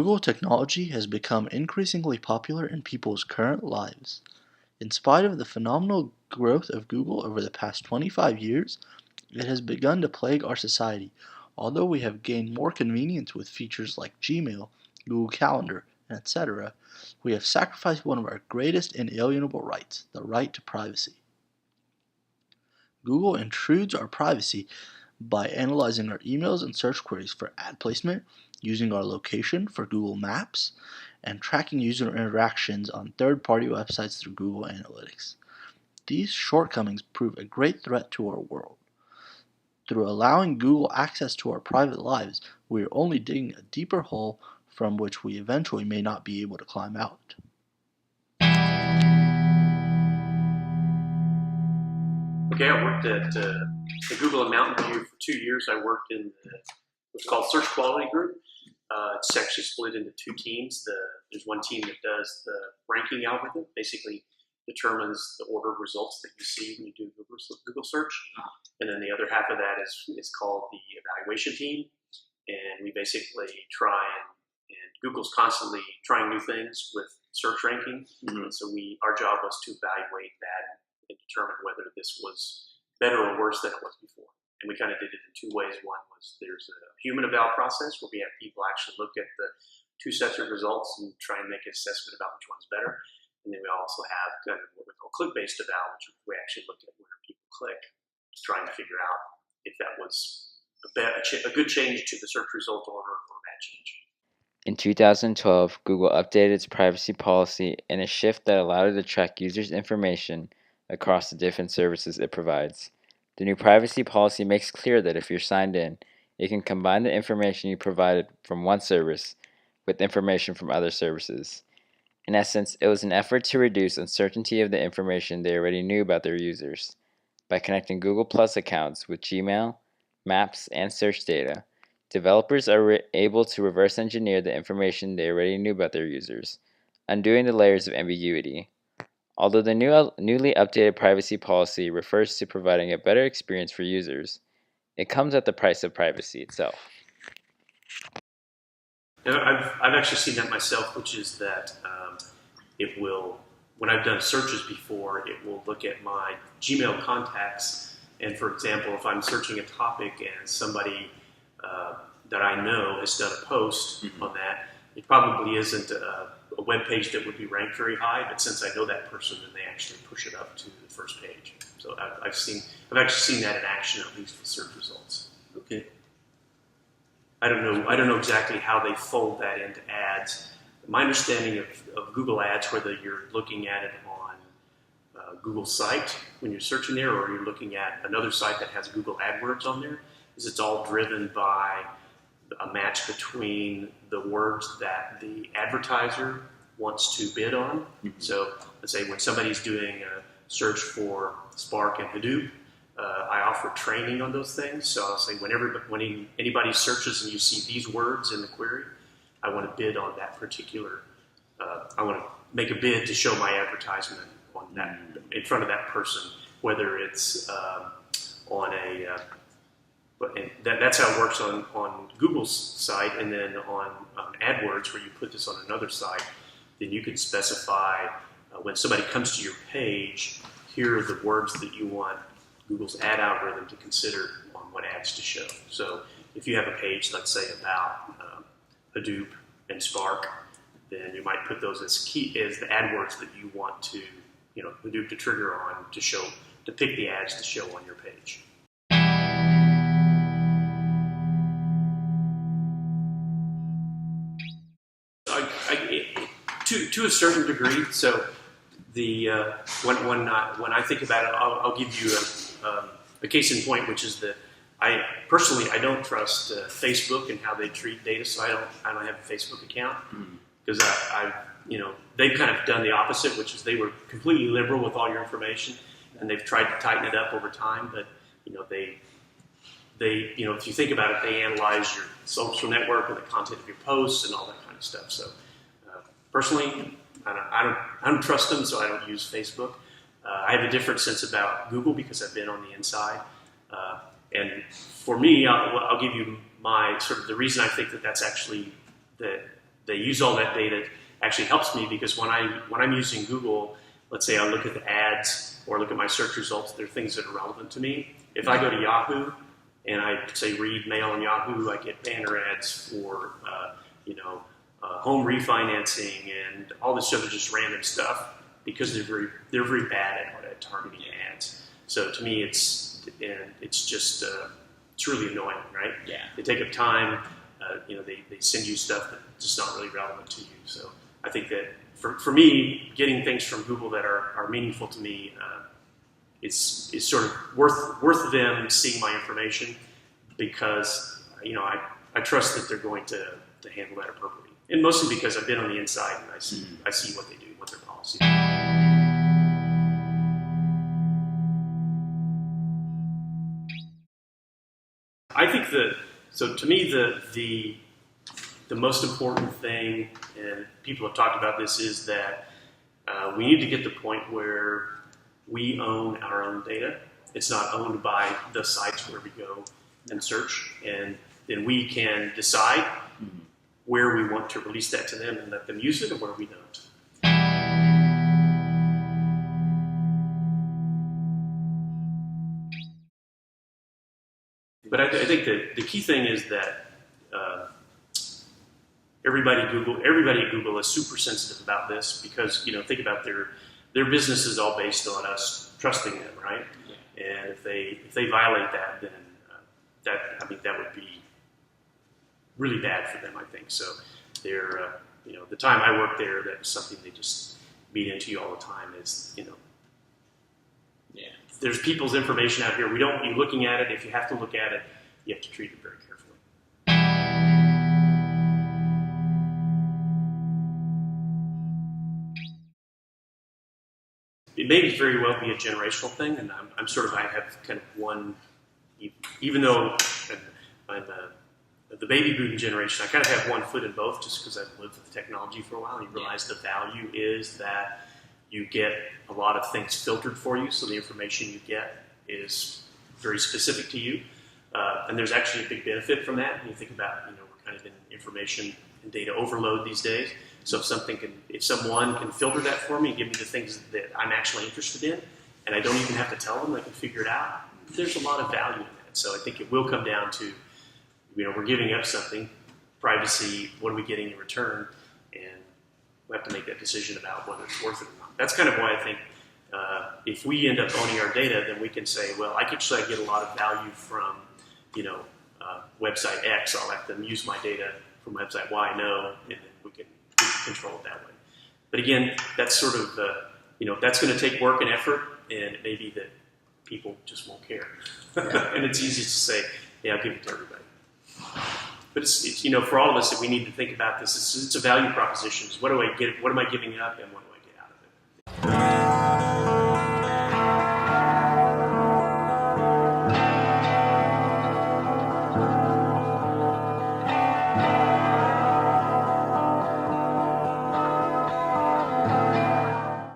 Google technology has become increasingly popular in people's current lives. In spite of the phenomenal growth of Google over the past 25 years, it has begun to plague our society. Although we have gained more convenience with features like Gmail, Google Calendar, and etc., we have sacrificed one of our greatest inalienable rights, the right to privacy. Google intrudes our privacy by analyzing our emails and search queries for ad placement, using our location for Google Maps, and tracking user interactions on third-party websites through Google Analytics. These shortcomings prove a great threat to our world. Through allowing Google access to our private lives, we are only digging a deeper hole from which we eventually may not be able to climb out. Okay, I worked at Google in Mountain View for 2 years. I worked in what's called Search Quality Group. It's actually split into two teams. There's one team that does the ranking algorithm, basically determines the order of results that you see when you do Google search. And then the other half of that is called the evaluation team. And we basically try and Google's constantly trying new things with search ranking. And so our job was to evaluate that and determine whether this was better or worse than it was before. And we kind of did it in two ways. One was there's a human eval process where we have people actually look at the two sets of results and try and make an assessment about which one's better. And then we also have kind of what we call click-based eval, which we actually look at where people click, trying to figure out if that was a good change to the search result order or a bad change. In 2012, Google updated its privacy policy in a shift that allowed it to track users' information across the different services it provides. The new privacy policy makes clear that if you're signed in, it can combine the information you provided from one service with information from other services. In essence, it was an effort to reduce uncertainty of the information they already knew about their users. By connecting Google Plus accounts with Gmail, Maps, and search data, developers are able to reverse engineer the information they already knew about their users, undoing the layers of ambiguity. Although the newly updated privacy policy refers to providing a better experience for users, it comes at the price of privacy itself. I've actually seen that myself, which is that it will, when I've done searches before, it will look at my Gmail contacts. And for example, if I'm searching a topic and somebody that I know has done a post on that, it probably isn't a web page that would be ranked very high, but since I know that person, then they actually push it up to the first page. So I've actually seen that in action, at least with search results. Okay. I don't know exactly how they fold that into ads. My understanding of Google Ads, whether you're looking at it on Google's site when you're searching there, or you're looking at another site that has Google AdWords on there, is it's all driven by a match between the words that the advertiser wants to bid on. So let's say when somebody's doing a search for Spark and Hadoop, I offer training on those things. So I'll say when anybody searches and you see these words in the query, I want to bid on that particular, I want to make a bid to show my advertisement on that in front of that person, whether it's on a, that's how it works on Google's site, and then on AdWords, where you put this on another site, then you can specify when somebody comes to your page, here are the words that you want Google's ad algorithm to consider on what ads to show. So if you have a page, let's say about Hadoop and Spark, then you might put those as the AdWords that you want to, Hadoop to trigger on to pick the ads to show on your page. To a certain degree. So when I think about it, I'll give you a case in point, which is that I don't trust Facebook and how they treat data. So I don't have a Facebook account because they've kind of done the opposite, which is they were completely liberal with all your information, and they've tried to tighten it up over time. But they if you think about it, they analyze your social network and the content of your posts and all that kind of stuff. So personally, I don't trust them, so I don't use Facebook. I have a different sense about Google because I've been on the inside. And for me, I'll give you my sort of the reason I think that's actually that they use all that data actually helps me, because when I'm using Google, let's say I look at the ads or look at my search results, they're things that are relevant to me. If I go to Yahoo and I say read mail on Yahoo, I get banner ads for home refinancing and all this other just random stuff, because they're very bad at targeting ads. So to me, it's just it's really annoying, right? Yeah. They take up time. They send you stuff that's just not really relevant to you. So I think that for me, getting things from Google that are meaningful to me is sort of worth them seeing my information, because I trust that they're going to handle that appropriately, and mostly because I've been on the inside and I see what they do, what their policies are. I think so to me, the most important thing, and people have talked about this, is that we need to get to the point where we own our own data. It's not owned by the sites where we go and search, and then we can decide where we want to release that to them and let them use it, or where we don't. But I think that the key thing is that everybody at Google is super sensitive about this, because think about their business is all based on us trusting them, right? Yeah. And if they violate that, then that would be really bad for them, I think. So they're the time I worked there, that was something they just beat into you all the time. Is Yeah. There's people's information out here. We don't want you looking at it. If you have to look at it, you have to treat it very carefully. It may very well be a generational thing, and I have kind of one, even though I'm the baby boom generation, I kind of have one foot in both, just because I've lived with technology for a while, and you realize the value is that you get a lot of things filtered for you, so the information you get is very specific to you. And there's actually a big benefit from that. When you think about, we're kind of in information and data overload these days. So if someone can filter that for me and give me the things that I'm actually interested in, and I don't even have to tell them, I can figure it out, there's a lot of value in that. So I think it will come down to, we're giving up something, privacy, what are we getting in return? And we have to make that decision about whether it's worth it or not. That's kind of why I think if we end up owning our data, then we can say, well, I actually get a lot of value from, website X. I'll let them use my data from website Y, no, and then we can control it that way. But again, that's sort of, that's going to take work and effort, and it may be that people just won't care. And it's easy to say, yeah, I'll give it to everybody. But it's for all of us, that we need to think about this. It's a value proposition. What do I get? What am I giving up, and what